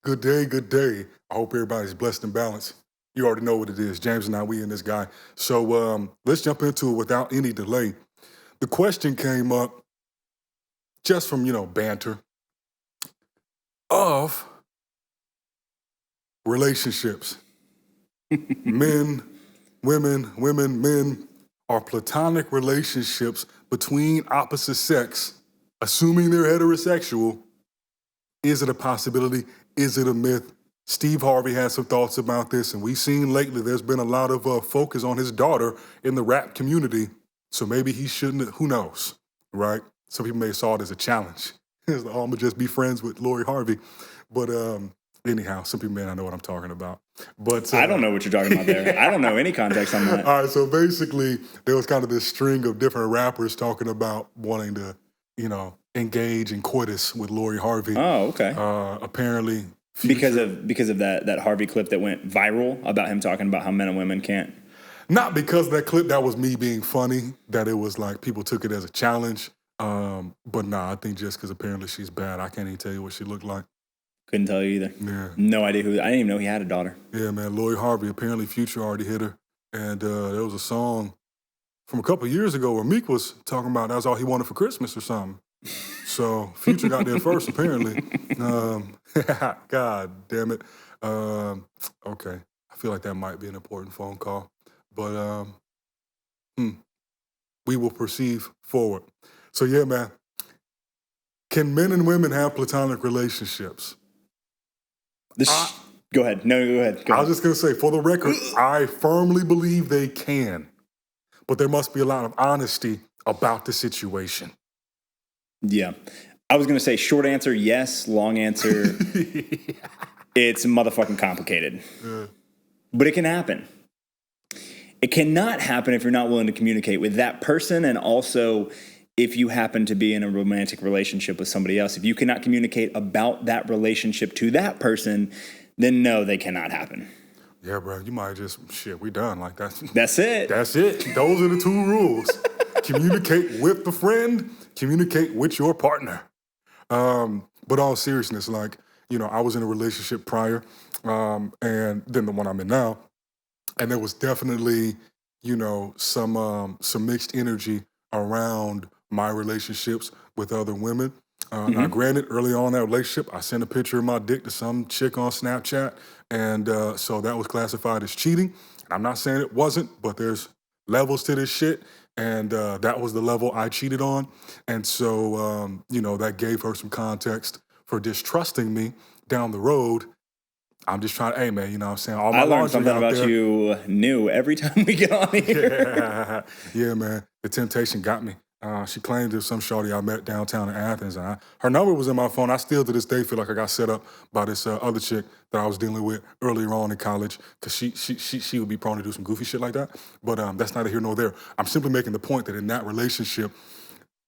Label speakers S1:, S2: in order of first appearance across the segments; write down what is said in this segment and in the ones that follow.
S1: Good day, good day. I hope everybody's blessed and balanced. You already know what it is. James and I, we and this guy. So let's jump into it without any delay. The question came up just from, banter of relationships. Men, women, men are platonic relationships between opposite sex, assuming they're heterosexual. Is it a possibility? Is it a myth? Steve Harvey has some thoughts about this, and we've seen lately there's been a lot of focus on his daughter in the rap community, so maybe he shouldn't, who knows, right? Some people may have saw it as a challenge. It's like, oh, I'm going to just be friends with Lori Harvey. But anyhow, some people may not know what I'm talking about. But
S2: I don't know what you're talking about there. I don't know any context on that.
S1: All right, so basically there was kind of this string of different rappers talking about wanting to, engage in coitus with Lori Harvey.
S2: Oh, okay.
S1: Apparently
S2: Future, because of that Harvey clip that went viral about him talking about how men and women can't.
S1: Not because of that clip. That was me being funny. That it was like people took it as a challenge. But nah, I think just because apparently she's bad, I can't even tell you what she looked like.
S2: Couldn't tell you either.
S1: Yeah.
S2: No idea who. I didn't even know he had a daughter.
S1: Yeah, man. Lori Harvey. Apparently, Future already hit her, and there was a song from a couple of years ago where Meek was talking about that was all he wanted for Christmas or something. So Future got there first, apparently. God damn it. Okay. I feel like that might be an important phone call. But we will proceed forward. So yeah, man. Can men and women have platonic relationships?
S2: Go ahead. No, go ahead.
S1: I was just going to say, for the record, I firmly believe they can. But there must be a lot of honesty about the situation.
S2: Yeah. I was going to say short answer, yes. Long answer, it's motherfucking complicated. Yeah. But it can happen. It cannot happen if you're not willing to communicate with that person, and also if you happen to be in a romantic relationship with somebody else. If you cannot communicate about that relationship to that person, then no, they cannot happen.
S1: Yeah, bro, you might just, we done. Like
S2: That's it.
S1: That's it. Those are the two rules. Communicate with the friend, communicate with your partner. But all seriousness, like, I was in a relationship prior, and then the one I'm in now, and there was definitely, some mixed energy around my relationships with other women. Now, granted, early on in that relationship, I sent a picture of my dick to some chick on Snapchat, and so that was classified as cheating. I'm not saying it wasn't, but there's levels to this shit, and that was the level I cheated on. And so, that gave her some context for distrusting me down the road. I'm just trying to, hey, man, what I'm saying? All my
S2: I learned something about
S1: there.
S2: You new every time we get on here.
S1: Yeah, man. The temptation got me. She claimed it was some shorty I met downtown in Athens. And her number was in my phone. I still, to this day, feel like I got set up by this other chick that I was dealing with earlier on in college, because she would be prone to do some goofy shit like that. But that's neither here nor there. I'm simply making the point that in that relationship,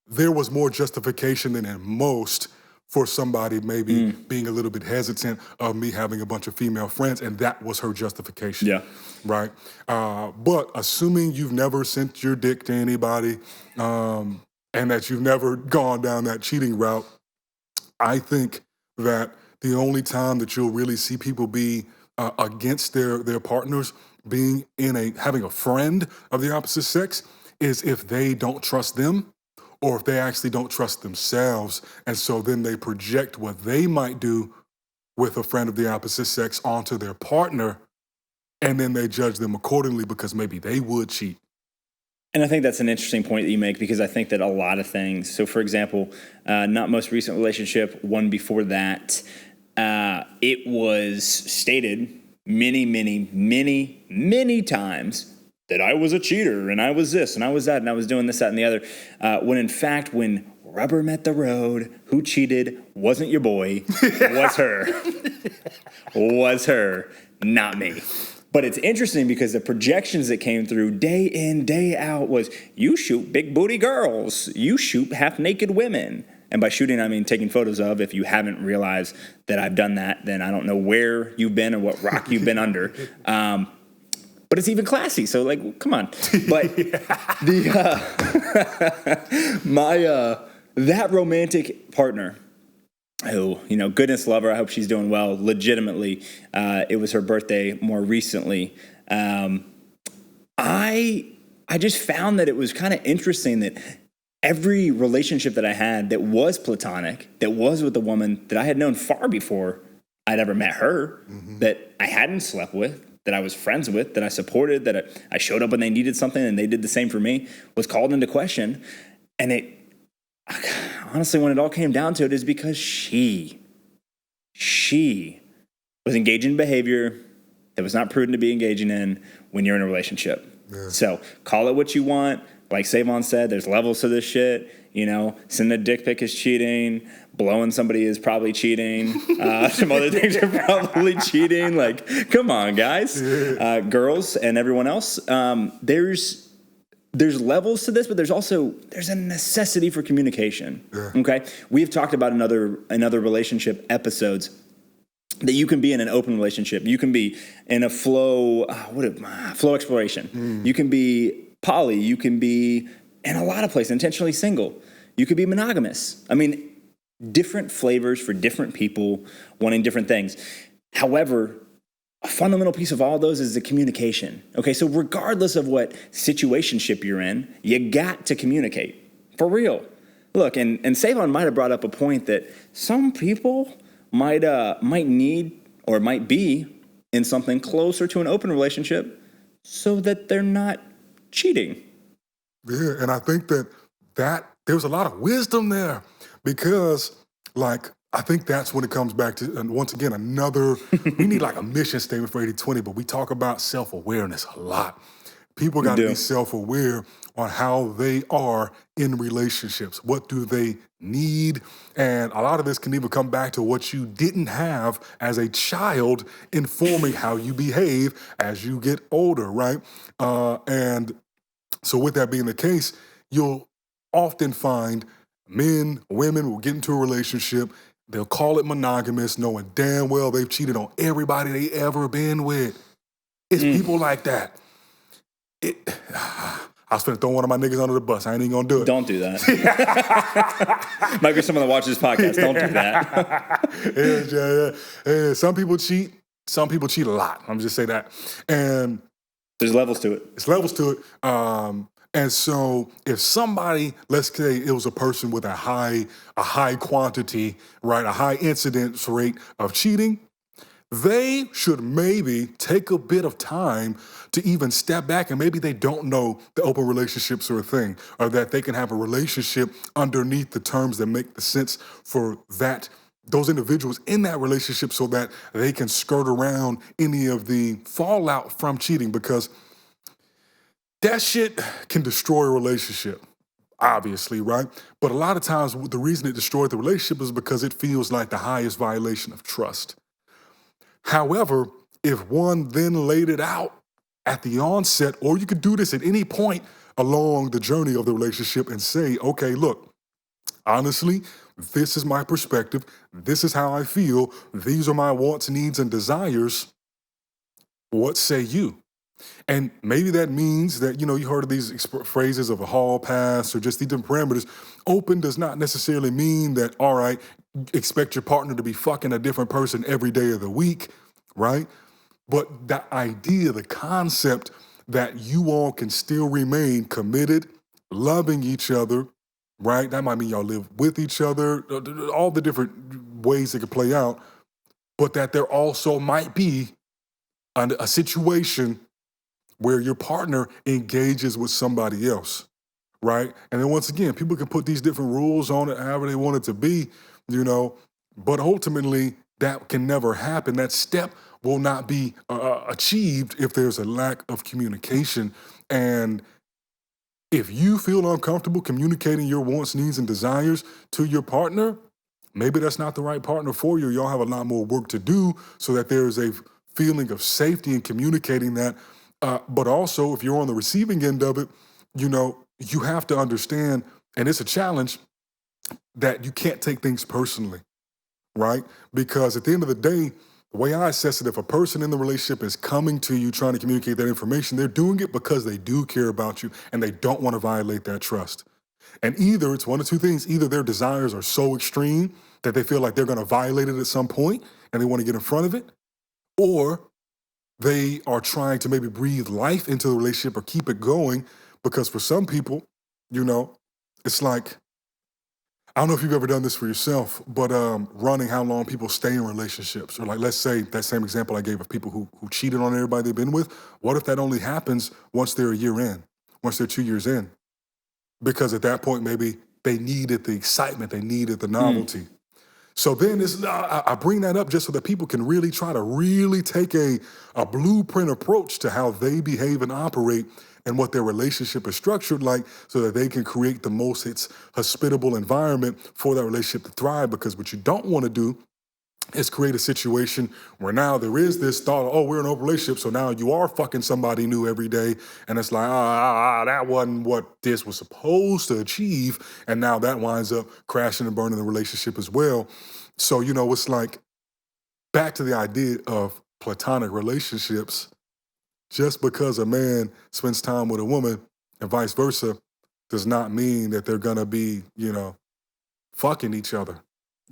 S1: there was more justification than in most for somebody maybe being a little bit hesitant of me having a bunch of female friends, and that was her justification.
S2: Yeah.
S1: Right? But assuming you've never sent your dick to anybody, and that you've never gone down that cheating route, I think that the only time that you'll really see people be against their partners being having a friend of the opposite sex is if they don't trust them, or if they actually don't trust themselves, and so then they project what they might do with a friend of the opposite sex onto their partner, and then they judge them accordingly because maybe they would cheat.
S2: And I think that's an interesting point that you make, because I think that a lot of things, so for example, not most recent relationship, one before that, it was stated many, many, many, many times that I was a cheater, and I was this, and I was that, and I was doing this, that, and the other. When in fact, when rubber met the road, who cheated wasn't your boy, was her. Was her, not me. But it's interesting because the projections that came through day in, day out was, you shoot big booty girls, you shoot half-naked women. And by shooting, I mean taking photos of. If you haven't realized that I've done that, then I don't know where you've been or what rock you've been under. But it's even classy, so come on. But that romantic partner who, goodness love her. I hope she's doing well. Legitimately, it was her birthday more recently. I just found that it was kind of interesting that every relationship that I had that was platonic, that was with a woman that I had known far before I'd ever met her, that I hadn't slept with, that I was friends with, that I supported, that I showed up when they needed something and they did the same for me, was called into question. And it, honestly, when it all came down to it, is because she was engaging in behavior that was not prudent to be engaging in when you're in a relationship. Yeah. So call it what you want. Like Sae'Von said, there's levels to this shit. Sending a dick pic is cheating. Blowing somebody is probably cheating. Some other things are probably cheating. Like, come on, guys, girls, and everyone else. There's levels to this, but there's a necessity for communication. Yeah. Okay, we've talked about in other relationship episodes that you can be in an open relationship. You can be in a flow exploration. You can be poly. You can be in a lot of places, intentionally single. You could be monogamous. I mean, different flavors for different people wanting different things. However, a fundamental piece of all those is the communication. Okay, so regardless of what situationship you're in, you got to communicate. For real. Look, and Sae'Von might have brought up a point that some people might need or might be in something closer to an open relationship so that they're not cheating.
S1: Yeah, and I think that there's a lot of wisdom there because, I think that's when it comes back to, and once again, we need a mission statement for 8020, but we talk about self-awareness a lot. People got to be self-aware on how they are in relationships. What do they need? And a lot of this can even come back to what you didn't have as a child informing how you behave as you get older, right? And so with that being the case, you'll often find men, women will get into a relationship, they'll call it monogamous, knowing damn well they've cheated on everybody they ever been with. It's people like that. I was finna throw one of my niggas under the bus. I ain't even gonna do it.
S2: Don't do that. Might be someone that watches this podcast. Don't do
S1: that. Yeah. Some people cheat. Some people cheat a lot. I'm just say that. And
S2: there's levels to it.
S1: There's levels to it. And so if somebody, let's say it was a person with a high quantity, right, a high incidence rate of cheating, they should maybe take a bit of time to even step back, and maybe they don't know the open relationships are a thing, or that they can have a relationship underneath the terms that make the sense for those individuals in that relationship so that they can skirt around any of the fallout from cheating, because that shit can destroy a relationship, obviously, right? But a lot of times the reason it destroyed the relationship is because it feels like the highest violation of trust. However, if one then laid it out at the onset, or you could do this at any point along the journey of the relationship and say, okay, look, honestly, this is my perspective. This is how I feel. These are my wants, needs, and desires. What say you? And maybe that means that, you heard of these phrases of a hall pass or just these different parameters. Open does not necessarily mean that, all right, expect your partner to be fucking a different person every day of the week, right? But the idea, the concept that you all can still remain committed, loving each other, right? That might mean y'all live with each other, all the different ways it could play out, but that there also might be a situation where your partner engages with somebody else, right? And then once again, people can put these different rules on it however they want it to be, but ultimately that can never happen. That step will not be achieved if there's a lack of communication. And if you feel uncomfortable communicating your wants, needs, and desires to your partner, maybe that's not the right partner for you. Y'all have a lot more work to do so that there's a feeling of safety in communicating that. But also, if you're on the receiving end of it, you have to understand, and it's a challenge, that you can't take things personally, right? Because at the end of the day, the way I assess it, if a person in the relationship is coming to you trying to communicate that information, they're doing it because they do care about you and they don't want to violate that trust. And either it's one of two things. Either their desires are so extreme that they feel like they're going to violate it at some point and they want to get in front of it, or they are trying to maybe breathe life into the relationship or keep it going, because for some people, it's like, I don't know if you've ever done this for yourself, but running how long people stay in relationships. Or like, let's say that same example I gave of people who cheated on everybody they've been with. What if that only happens once they're a year in, once they're 2 years in? Because at that point, maybe they needed the excitement, they needed the novelty. So then I bring that up just so that people can really try to really take a blueprint approach to how they behave and operate and what their relationship is structured like, so that they can create the most hospitable environment for that relationship to thrive. Because what you don't want to do is create a situation where now there is this thought, oh, we're in an open relationship, so now you are fucking somebody new every day, and it's like, that wasn't what this was supposed to achieve, and now that winds up crashing and burning the relationship as well. So, it's like, back to the idea of platonic relationships, just because a man spends time with a woman and vice versa does not mean that they're gonna be, fucking each other.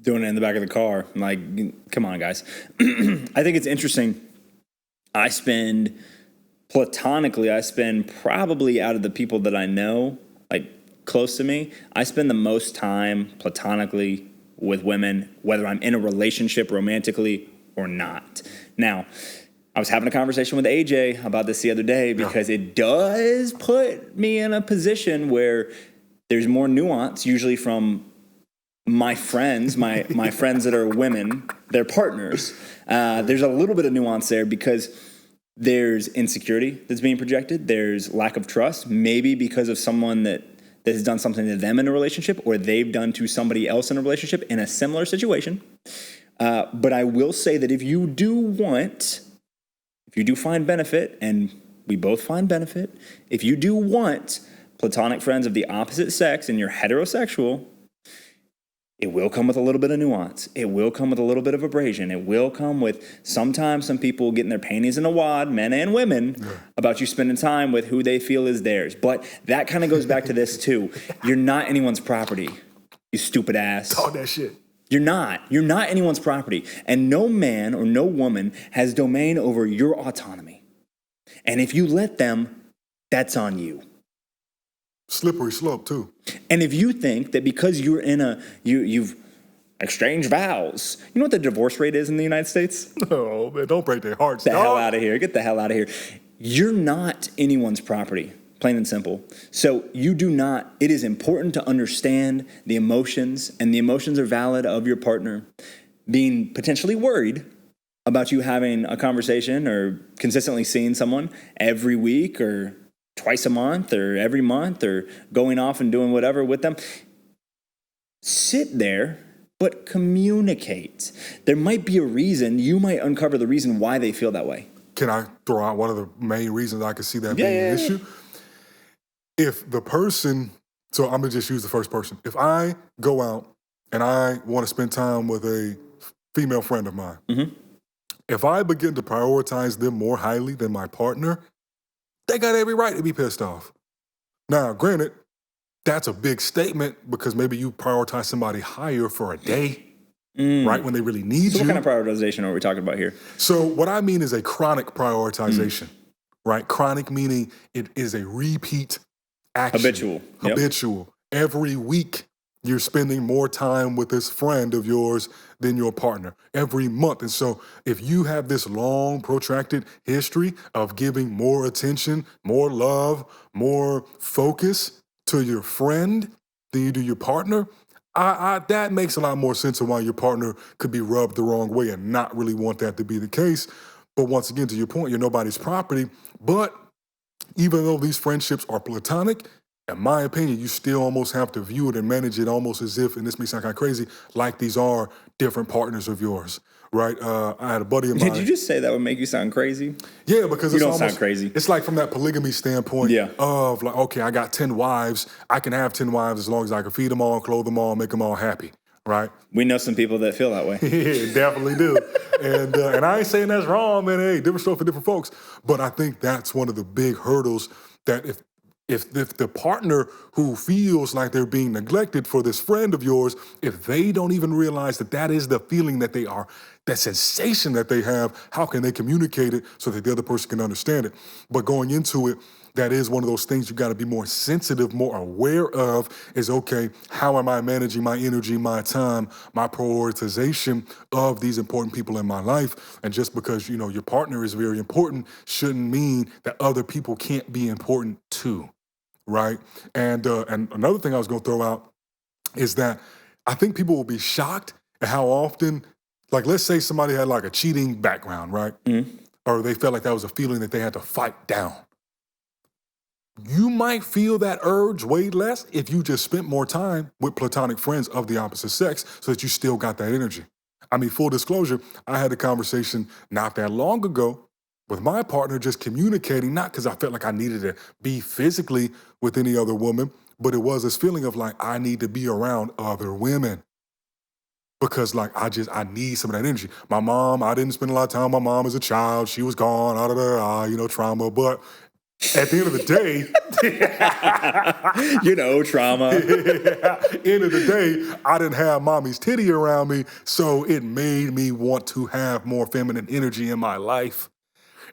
S2: Doing it in the back of the car. Like, come on, guys. I think it's interesting. Platonically, I spend probably, out of the people that I know, like close to me, I spend the most time platonically with women, whether I'm in a relationship romantically or not. Now, I was having a conversation with AJ about this the other day, because it does put me in a position where there's more nuance, usually from my friends, my friends that are women, their partners. There's a little bit of nuance there, because there's insecurity that's being projected. There's lack of trust, maybe because of someone that has done something to them in a relationship, or they've done to somebody else in a relationship in a similar situation. But I will say that if you do find benefit, and we both find benefit, if you do want platonic friends of the opposite sex and you're heterosexual, it will come with a little bit of nuance. It will come with a little bit of abrasion. It will come with sometimes some people getting their panties in a wad, men and women, about you spending time with who they feel is theirs. But that kind of goes back to this too. You're not anyone's property, you stupid ass.
S1: Talk that shit.
S2: You're not anyone's property. And no man or no woman has domain over your autonomy. And if you let them, that's on you.
S1: Slippery slope too.
S2: And if you think that because you're in you've exchanged vows, you know what the divorce rate is in the United States?
S1: Oh man, don't break their hearts.
S2: Get the hell out of here. Get the hell out of here. You're not anyone's property, plain and simple. So it is important to understand the emotions, and the emotions are valid, of your partner being potentially worried about you having a conversation or consistently seeing someone every week or twice a month or every month, or going off and doing whatever with them. Sit there, but communicate. There might be a reason. You might uncover the reason why they feel that way.
S1: Can I throw out one of the main reasons I could see that being an issue? If the person, so I'm going to just use the first person. If I go out and I want to spend time with a female friend of mine, if I begin to prioritize them more highly than my partner, they got every right to be pissed off. Now, granted, that's a big statement, because maybe you prioritize somebody higher for a day, right, when they really need you.
S2: What kind of prioritization are we talking about here?
S1: So what I mean is a chronic prioritization, right? Chronic meaning it is a repeat action. Habitual. Every week, you're spending more time with this friend of yours than your partner every month. And so if you have this long, protracted history of giving more attention, more love, more focus to your friend than you do your partner, that makes a lot more sense of why your partner could be rubbed the wrong way and not really want that to be the case. But once again, to your point, you're nobody's property. But even though these friendships are platonic, in my opinion, you still almost have to view it and manage it almost as if, and this may sound kind of crazy, like these are different partners of yours, right? I had a buddy of mine.
S2: Did you just say that would make you sound crazy?
S1: Yeah, because
S2: you don't sound crazy.
S1: It's like from that polygamy standpoint of like, okay, I got 10 wives. I can have 10 wives as long as I can feed them all, clothe them all, make them all happy, right?
S2: We know some people that feel that way.
S1: Yeah, definitely do. And I ain't saying that's wrong, man. Hey, different stuff for different folks. But I think that's one of the big hurdles that if If the partner who feels like they're being neglected for this friend of yours, if they don't even realize that that is the feeling that they are, that sensation that they have, how can they communicate it so that the other person can understand it? But going into it, that is one of those things you got to be more sensitive, more aware of is, okay, how am I managing my energy, my time, my prioritization of these important people in my life? And just because, your partner is very important shouldn't mean that other people can't be important too, right? And another thing I was going to throw out is that I think people will be shocked at how often, like, let's say somebody had like a cheating background, right? Or they felt like that was a feeling that they had to fight down. You might feel that urge way less if you just spent more time with platonic friends of the opposite sex so that you still got that energy. I mean, full disclosure, I had a conversation not that long ago with my partner, just communicating, not because I felt like I needed to be physically with any other woman, but it was this feeling of like, I need to be around other women. Because like, I need some of that energy. My mom, I didn't spend a lot of time with my mom as a child. She was gone, trauma. But at the end of the day,
S2: trauma.
S1: End of the day, I didn't have mommy's titty around me, so it made me want to have more feminine energy in my life.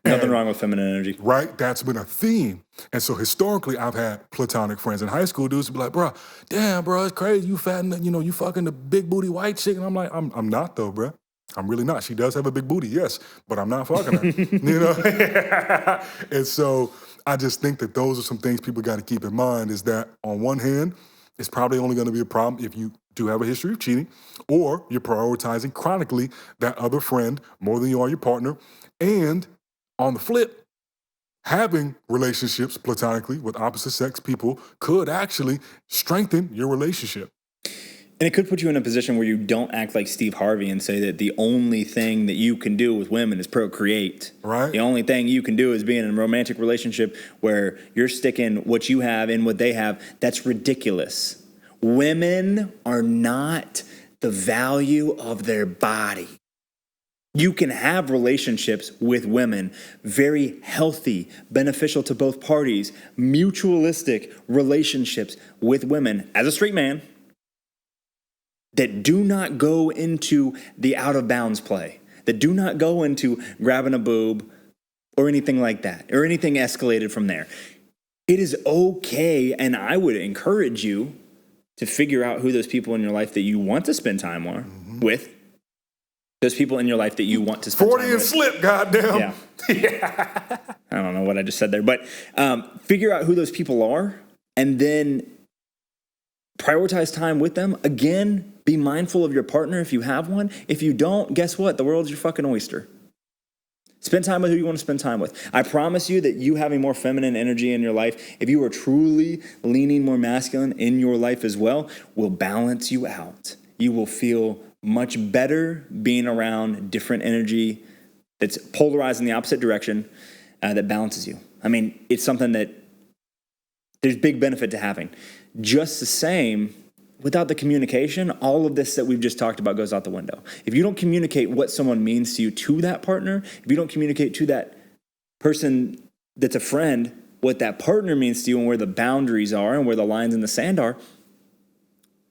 S2: Nothing wrong with feminine energy.
S1: Right? That's been a theme. And so historically, I've had platonic friends in high school. Dudes would be like, bro, damn, bro, it's crazy. You fat and, you fucking the big booty white chick. And I'm like, I'm not though, bro. I'm really not. She does have a big booty, yes, but I'm not fucking her. And so I just think that those are some things people got to keep in mind is that on one hand, it's probably only going to be a problem if you do have a history of cheating or you're prioritizing chronically that other friend more than you are your partner. And on the flip, having relationships platonically with opposite sex people could actually strengthen your relationship.
S2: And it could put you in a position where you don't act like Steve Harvey and say that the only thing that you can do with women is procreate.
S1: Right.
S2: The only thing you can do is be in a romantic relationship where you're sticking what you have in what they have. That's ridiculous. Women are not the value of their body. You can have relationships with women, very healthy, beneficial to both parties, mutualistic relationships with women as a straight man that do not go into the out of bounds play, that do not go into grabbing a boob or anything like that, or anything escalated from there. It is okay, and I would encourage you to figure out who those people in your life that you want to spend time with, those people in your life that you want to spend
S1: 40
S2: time
S1: and
S2: with.
S1: slip, goddamn.
S2: Yeah. I don't know what I just said there, but figure out who those people are and then prioritize time with them. Again, be mindful of your partner if you have one. If you don't, guess what? The world's your fucking oyster. Spend time with who you want to spend time with. I promise you that you having more feminine energy in your life, if you are truly leaning more masculine in your life as well, will balance you out. You will feel much better being around different energy that's polarized in the opposite direction that balances you. I mean, it's something that there's big benefit to having. Just the same, without the communication, all of this that we've just talked about goes out the window. If you don't communicate what someone means to you, to that partner, if you don't communicate to that person that's a friend what that partner means to you and where the boundaries are and where the lines in the sand are,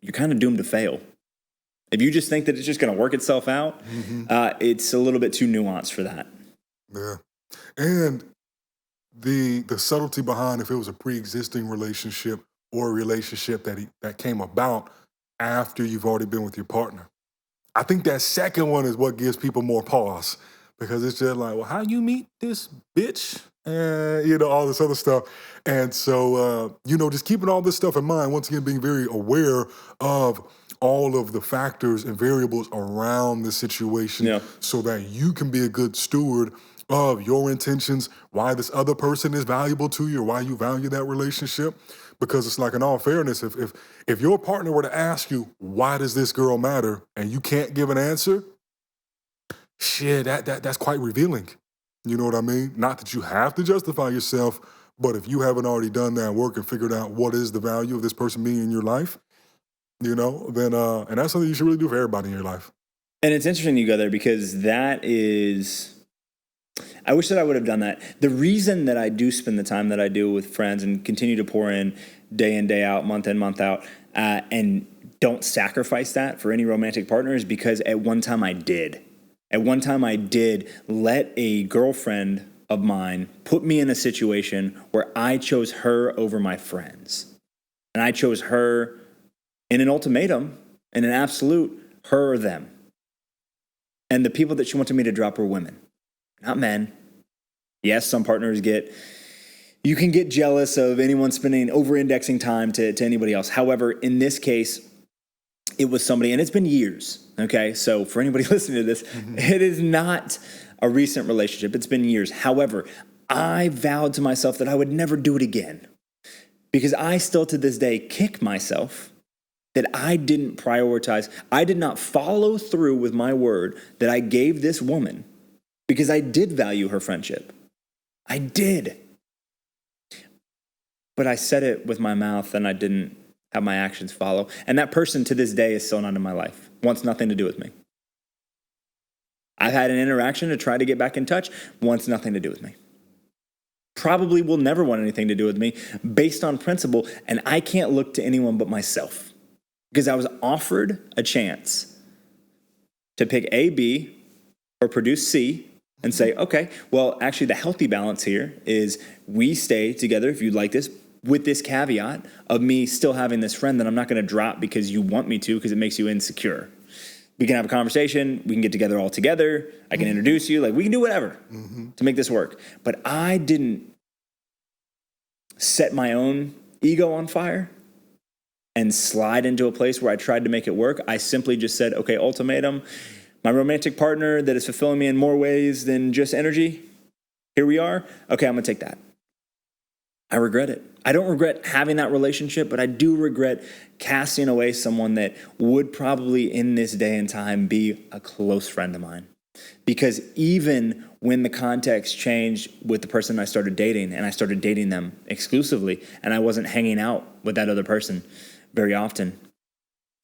S2: you're kind of doomed to fail. If you just think that it's just going to work itself out, it's a little bit too nuanced for that.
S1: Yeah. And the subtlety behind if it was a pre-existing relationship or a relationship that came about after you've already been with your partner. I think that second one is what gives people more pause because it's just like, well, how you meet this bitch? And, all this other stuff. And so, just keeping all this stuff in mind, once again, being very aware of all of the factors and variables around the situation so that you can be a good steward of your intentions, why this other person is valuable to you or why you value that relationship. Because it's like, in all fairness, if your partner were to ask you, why does this girl matter? And you can't give an answer, shit, that's quite revealing. You know what I mean? Not that you have to justify yourself, but if you haven't already done that work and figured out what is the value of this person being in your life, then, and that's something you should really do for everybody in your life.
S2: And it's interesting you go there because that is, I wish that I would have done that. The reason that I do spend the time that I do with friends and continue to pour in, day out, month in, month out, and don't sacrifice that for any romantic partner is because at one time I did. At one time I did let a girlfriend of mine put me in a situation where I chose her over my friends. And I chose her in an ultimatum, in an absolute, her or them. And the people that she wanted me to drop were women, not men. Yes, some partners you can get jealous of anyone spending over-indexing time to anybody else. However, in this case, it was somebody, and it's been years, okay? So for anybody listening to this, it is not a recent relationship. It's been years. However, I vowed to myself that I would never do it again because I still to this day kick myself that I didn't prioritize. I did not follow through with my word that I gave this woman because I did value her friendship. I did. But I said it with my mouth and I didn't have my actions follow. And that person to this day is still not in my life, wants nothing to do with me. I've had an interaction to try to get back in touch, wants nothing to do with me. Probably will never want anything to do with me based on principle, and I can't look to anyone but myself because I was offered a chance to pick A, B, or produce C and say, okay, well, actually the healthy balance here is we stay together if you'd like this, with this caveat of me still having this friend that I'm not going to drop because you want me to because it makes you insecure. We can have a conversation. We can get together all together. I can introduce you. Like, we can do whatever to make this work. But I didn't set my own ego on fire and slide into a place where I tried to make it work. I simply just said, okay, ultimatum, my romantic partner that is fulfilling me in more ways than just energy, here we are. Okay, I'm going to take that. I regret it. I don't regret having that relationship, but I do regret casting away someone that would probably in this day and time be a close friend of mine. Because even when the context changed with the person I started dating, and I started dating them exclusively, and I wasn't hanging out with that other person very often,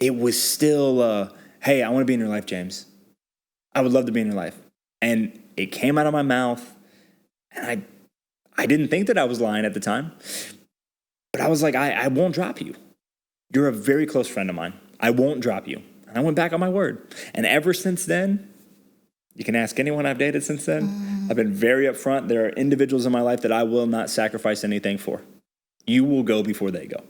S2: it was still, hey, I want to be in your life, James. I would love to be in your life. And it came out of my mouth, and I didn't think that I was lying at the time, but I was like, I won't drop you. You're a very close friend of mine. I won't drop you. And I went back on my word. And ever since then, you can ask anyone I've dated since then, I've been very upfront. There are individuals in my life that I will not sacrifice anything for. You will go before they go.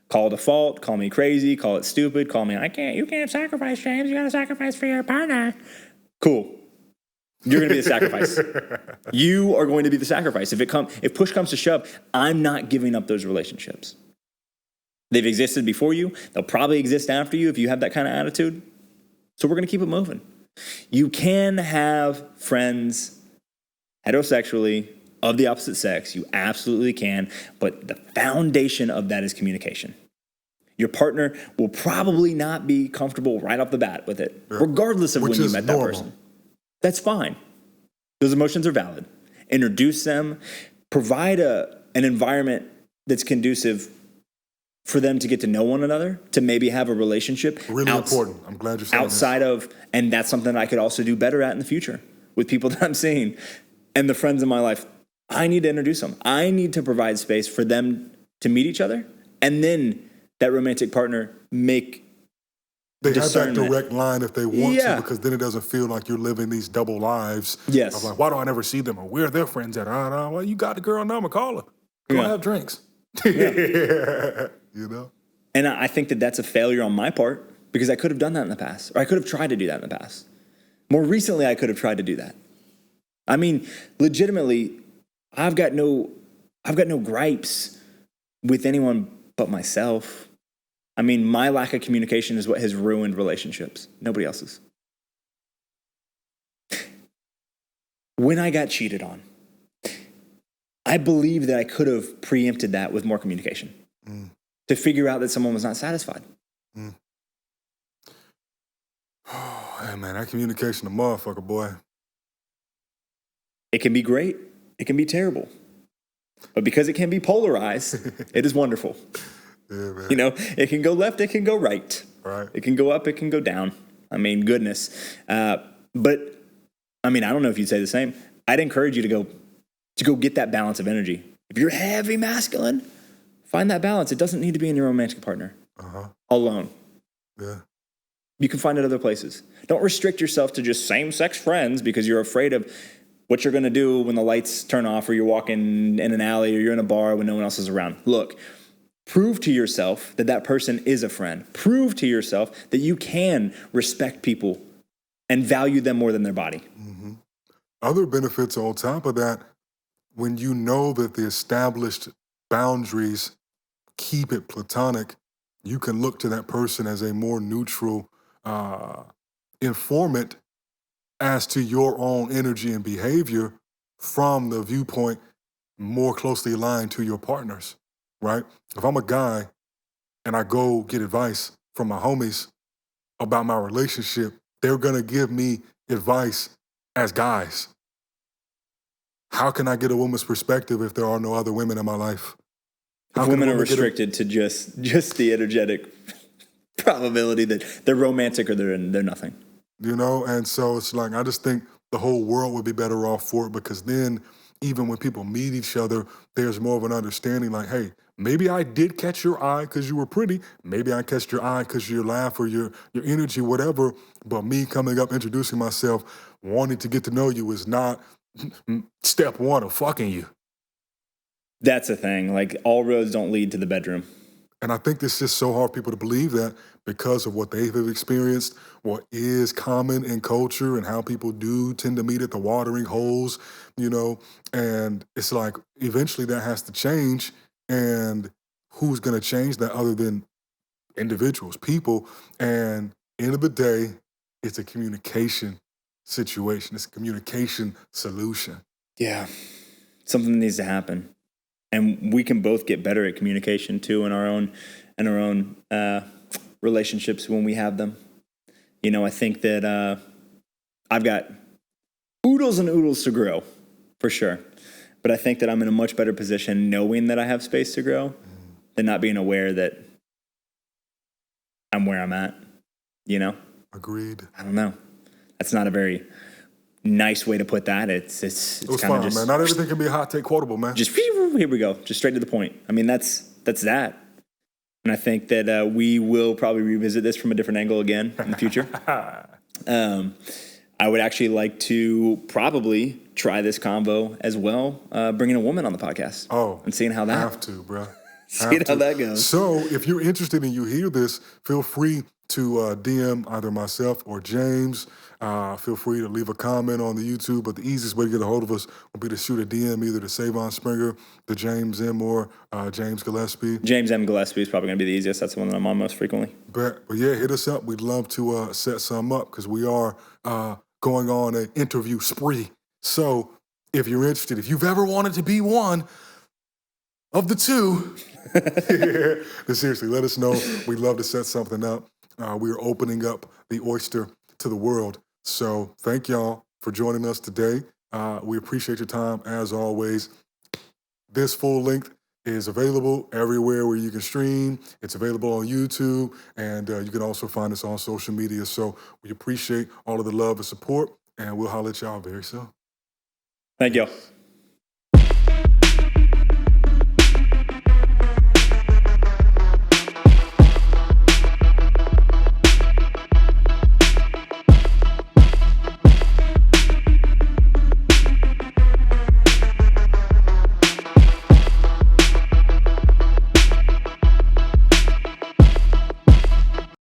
S2: Call it a fault, call me crazy, call it stupid, call me, you can't sacrifice, James. You got to sacrifice for your partner. Cool. You're going to be the sacrifice. You are going to be the sacrifice. If push comes to shove, I'm not giving up those relationships. They've existed before you. They'll probably exist after you if you have that kind of attitude. So we're going to keep it moving. You can have friends heterosexually of the opposite sex. You absolutely can. But the foundation of that is communication. Your partner will probably not be comfortable right off the bat with it, regardless of when you met that person. That's fine. Those emotions are valid. Introduce them. Provide an environment that's conducive for them to get to know one another, to maybe have a relationship.
S1: Really important. I'm glad you're saying
S2: outside
S1: this.
S2: And that's something I could also do better at in the future with people that I'm seeing and the friends in my life. I need to introduce them. I need to provide space for them to meet each other, and then that romantic partner make
S1: They have that direct line if they want to, because then it doesn't feel like you're living these double lives.
S2: Yes.
S1: Of like, why do I never see them? Or where are their friends at? Well, you got the girl number, call her. Go have drinks. Yeah. You know?
S2: And I think that that's a failure on my part because I could have done that in the past, or I could have tried to do that in the past. More recently, I could have tried to do that. I mean, legitimately, I've got no gripes with anyone but myself. I mean, my lack of communication is what has ruined relationships. Nobody else's. When I got cheated on, I believe that I could have preempted that with more communication to figure out that someone was not satisfied.
S1: Oh, hey, man, that communication a motherfucker, boy.
S2: It can be great. It can be terrible. But because it can be polarized, it is wonderful.
S1: Yeah, man.
S2: You know, it can go left, it can go right.
S1: Right.
S2: It can go up, it can go down. I mean, goodness. But, I mean, I don't know if you'd say the same. I'd encourage you to go get that balance of energy. If you're heavy masculine, find that balance. It doesn't need to be in your romantic partner alone.
S1: Yeah.
S2: You can find it other places. Don't restrict yourself to just same-sex friends because you're afraid of what you're going to do when the lights turn off or you're walking in an alley or you're in a bar when no one else is around. Look, prove to yourself that that person is a friend. Prove to yourself that you can respect people and value them more than their body.
S1: Mm-hmm. Other benefits on top of that, when you know that the established boundaries keep it platonic, you can look to that person as a more neutral informant as to your own energy and behavior from the viewpoint more closely aligned to your partners, right? If I'm a guy and I go get advice from my homies about my relationship, they're gonna give me advice as guys. How can I get a woman's perspective if there are no other women in my life?
S2: If women are restricted to just the energetic probability that they're romantic or they're nothing.
S1: You know, and so it's like, I just think the whole world would be better off for it, because then even when people meet each other, there's more of an understanding like, hey, maybe I did catch your eye because you were pretty. Maybe I catched your eye because your laugh or your energy, whatever. But me coming up, introducing myself, wanting to get to know you is not step one of fucking you.
S2: That's the thing. Like, all roads don't lead to the bedroom.
S1: And I think it's just so hard for people to believe that because of what they've experienced, what is common in culture and how people do tend to meet at the watering holes, you know, and it's like eventually that has to change. And who's going to change that other than individuals, people? And end of the day, it's a communication situation. It's a communication solution.
S2: Yeah. Something that needs to happen. And we can both get better at communication too in our own relationships when we have them. You know, I think that I've got oodles and oodles to grow, for sure. But I think that I'm in a much better position knowing that I have space to grow than not being aware that I'm where I'm at, you know?
S1: Agreed.
S2: I don't know. That's not a very nice way to put that. It's
S1: it was
S2: kind of
S1: fun,
S2: just,
S1: man. Not everything can be a hot take quotable, man.
S2: Just here we go. Just straight to the point. I mean, that's that. And I think that we will probably revisit this from a different angle again in the future. I would actually like to probably try this combo as well, bringing a woman on the podcast.
S1: Oh,
S2: and seeing how that.
S1: Have to, bro.
S2: Seeing how that goes.
S1: So if you're interested and you hear this, feel free to DM either myself or James. Feel free to leave a comment on the YouTube, but the easiest way to get a hold of us will be to shoot a DM either to Sae'Von Springer, to James M, or James Gillespie.
S2: James M. Gillespie is probably going to be the easiest. That's the one that I'm on most frequently.
S1: But yeah, hit us up. We'd love to set some up because we are going on an interview spree. So if you're interested, if you've ever wanted to be one of the two, then seriously, let us know. We'd love to set something up. We are opening up the oyster to the world. So thank y'all for joining us today. We appreciate your time as always. This full length is available everywhere where you can stream. It's available on YouTube, and you can also find us on social media. So we appreciate all of the love and support, and we'll holler at y'all very soon.
S2: Thank y'all.